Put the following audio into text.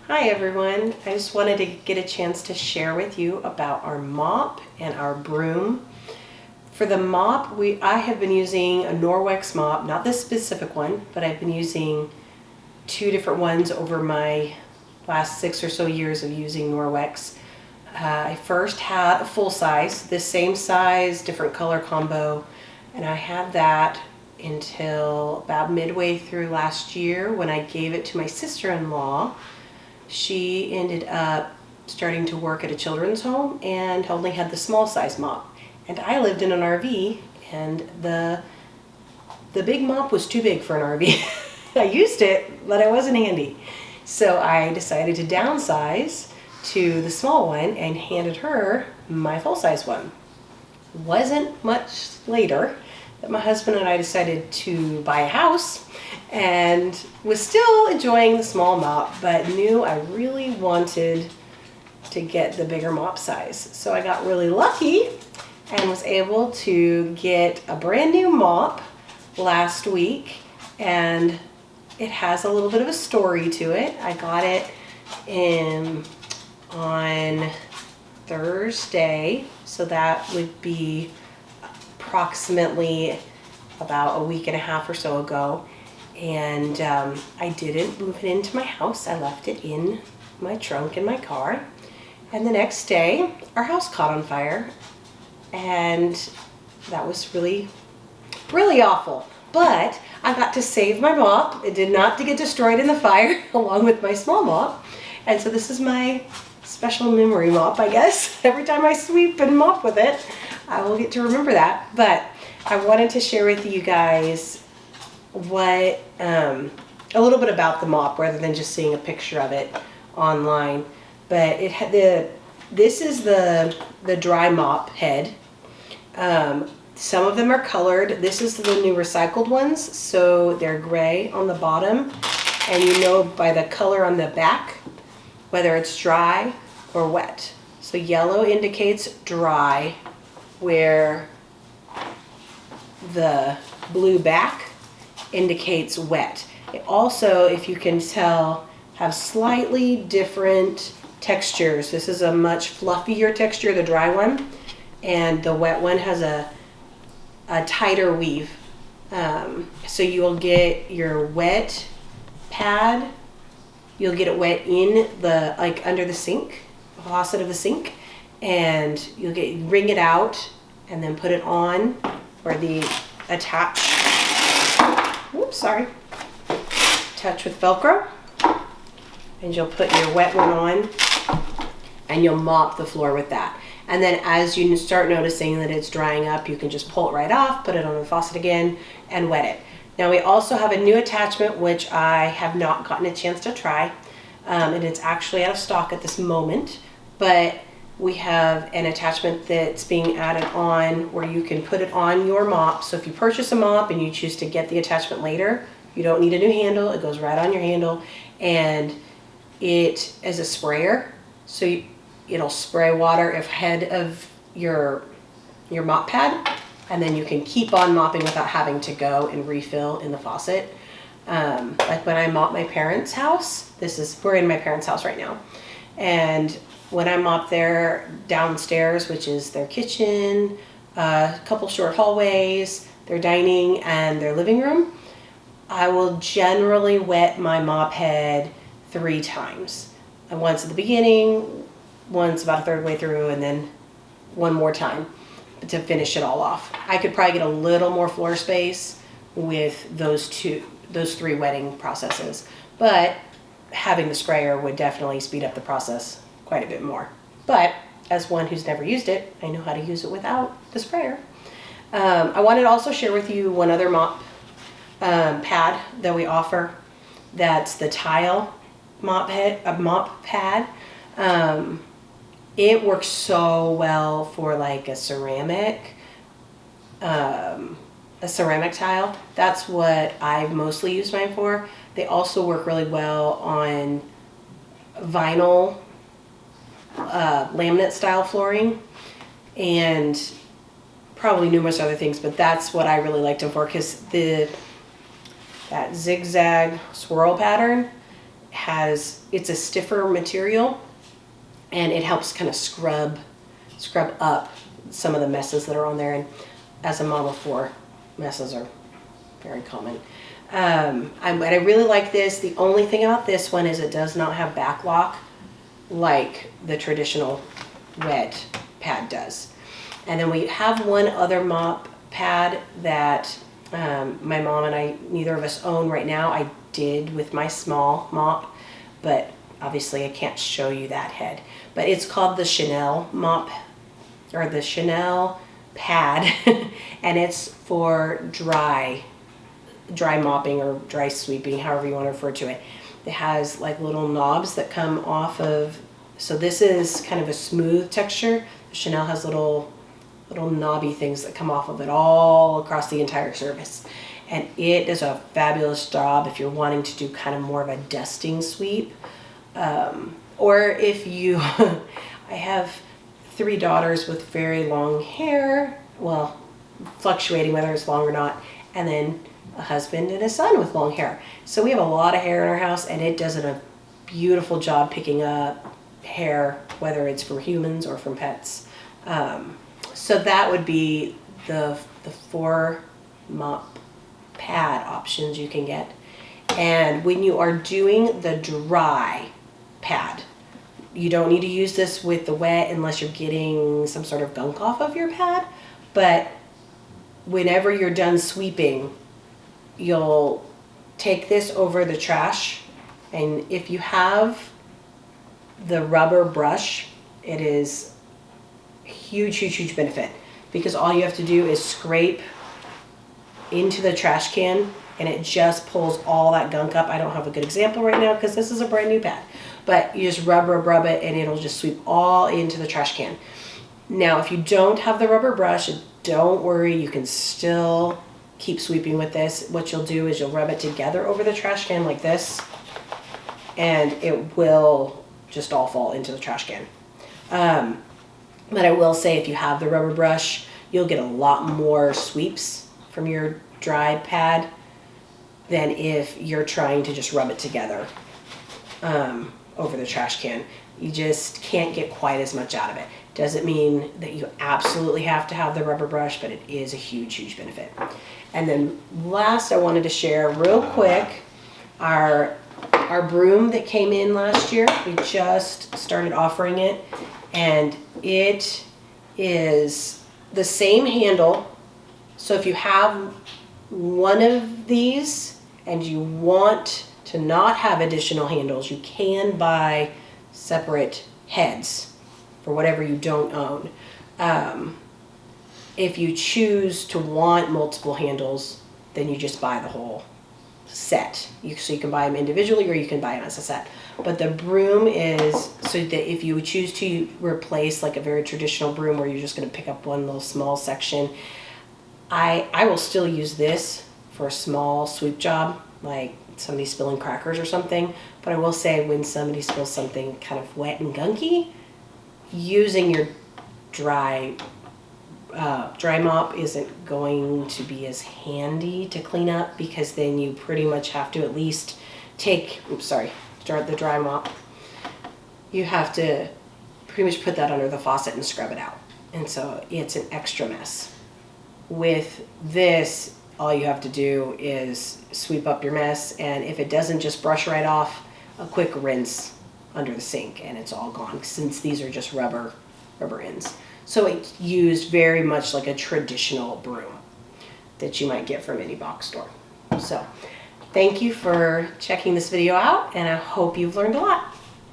Hi everyone, I just wanted to get a chance to share with you about our mop and our broom. For the mop, I have been using a Norwex mop, not this specific one, but I've been using two different ones over my last 6 or so years of using Norwex. I first had a full size, this same size, different color combo, and I had that until about midway through last year when I gave it to my sister-in-law. She ended up starting to work at a children's home and only had the small size mop. And I lived in an RV, and the big mop was too big for an RV. I used it, but it wasn't handy. So I decided to downsize to the small one and handed her my full size one. Wasn't much later that my husband and I decided to buy a house, and was still enjoying the small mop, but knew I really wanted to get the bigger mop size. So I got really lucky and was able to get a brand new mop last week, and it has a little bit of a story to it. I got it on Thursday, so that would be approximately about a week and a half or so ago. And I didn't move it into my house. I left it in my trunk in my car. And the next day, our house caught on fire. And that was really, really awful. But I got to save my mop. It did not get destroyed in the fire along with my small mop. And so this is my special memory mop, I guess. Every time I sweep and mop with it, I will get to remember that. But I wanted to share with you guys what a little bit about the mop rather than just seeing a picture of it online. But it had this is the dry mop head. Some of them are colored. This is the new recycled ones, so they're gray on the bottom, and you know by the color on the back whether it's dry or wet. So yellow indicates dry, where the blue back indicates wet. It also, if you can tell, have slightly different textures. This is a much fluffier texture, the dry one, and the wet one has a tighter weave. So you will get your wet pad, you'll get it wet in the, like under the sink, the faucet of the sink, and you'll wring it out and then put it on where the attach with Velcro, and you'll put your wet one on and you'll mop the floor with that. And then as you start noticing that it's drying up, you can just pull it right off, put it on the faucet again, and wet it. Now we also have a new attachment which I have not gotten a chance to try, and it's actually out of stock at this moment, but we have an attachment that's being added on where you can put it on your mop. So if you purchase a mop and you choose to get the attachment later, you don't need a new handle. It goes right on your handle, and it is a sprayer. So it'll spray water ahead of your mop pad, and then you can keep on mopping without having to go and refill in the faucet. Like when I mop my parents' house, we're in my parents' house right now, and when I mop their downstairs, which is their kitchen, a couple short hallways, their dining, and their living room, I will generally wet my mop head 3 times. And once at the beginning, once about a third way through, and then one more time to finish it all off. I could probably get a little more floor space with those 3 wetting processes, but having the sprayer would definitely speed up the process quite a bit more. But as one who's never used it, I know how to use it without the sprayer. I wanted to also share with you one other mop pad that we offer. That's the tile mop pad. It works so well for like a ceramic tile. That's what I've mostly used mine for. They also work really well on vinyl laminate style flooring, and probably numerous other things, but that's what I really like them for, because that zigzag swirl pattern it's a stiffer material, and it helps kind of scrub up some of the messes that are on there. And as a mom of 4, messes are very common. I really like this. The only thing about this one is it does not have back lock like the traditional wet pad does. And then we have one other mop pad that my mom and I, neither of us own right now. I did with my small mop, but obviously I can't show you that head. But it's called the Chanel mop, or the Chanel pad, and it's for dry mopping or dry sweeping, however you want to refer to it. It has like little knobs that come off of, so this is kind of a smooth texture. Chanel has little knobby things that come off of it all across the entire surface. And it does a fabulous job if you're wanting to do kind of more of a dusting sweep. Or if you, I have 3 daughters with very long hair, well, fluctuating whether it's long or not, and then a husband and a son with long hair. So we have a lot of hair in our house, and it does a beautiful job picking up hair, whether it's from humans or from pets. So that would be the 4 mop pad options you can get. And when you are doing the dry pad, you don't need to use this with the wet unless you're getting some sort of gunk off of your pad. But whenever you're done sweeping, you'll take this over the trash, and if you have the rubber brush, it is huge benefit, because all you have to do is scrape into the trash can and it just pulls all that gunk up. I don't have a good example right now because this is a brand new pad, but you just rub it and it'll just sweep all into the trash can. Now if you don't have the rubber brush, don't worry, you can still keep sweeping with this. What you'll do is you'll rub it together over the trash can like this, and it will just all fall into the trash can. But I will say, if you have the rubber brush, you'll get a lot more sweeps from your dry pad than if you're trying to just rub it together over the trash can. You just can't get quite as much out of it. Doesn't mean that you absolutely have to have the rubber brush, but it is a huge benefit. And then last, I wanted to share real quick our broom that came in last year. We just started offering it, and it is the same handle. So if you have one of these and you want to not have additional handles, you can buy separate heads for whatever you don't own. If you choose to want multiple handles, then you just buy the whole set. So you can buy them individually or you can buy them as a set. But the broom is so that if you choose to replace like a very traditional broom where you're just going to pick up one little small section, I will still use this for a small sweep job, like somebody spilling crackers or something. But I will say, when somebody spills something kind of wet and gunky, using your dry mop isn't going to be as handy to clean up, because then you pretty much have to at least take, the dry mop, you have to pretty much put that under the faucet and scrub it out. And so it's an extra mess. With this, all you have to do is sweep up your mess, and if it doesn't just brush right off, a quick rinse under the sink and it's all gone, since these are just rubber ends. So it's used very much like a traditional broom that you might get from any box store. So thank you for checking this video out, and I hope you've learned a lot.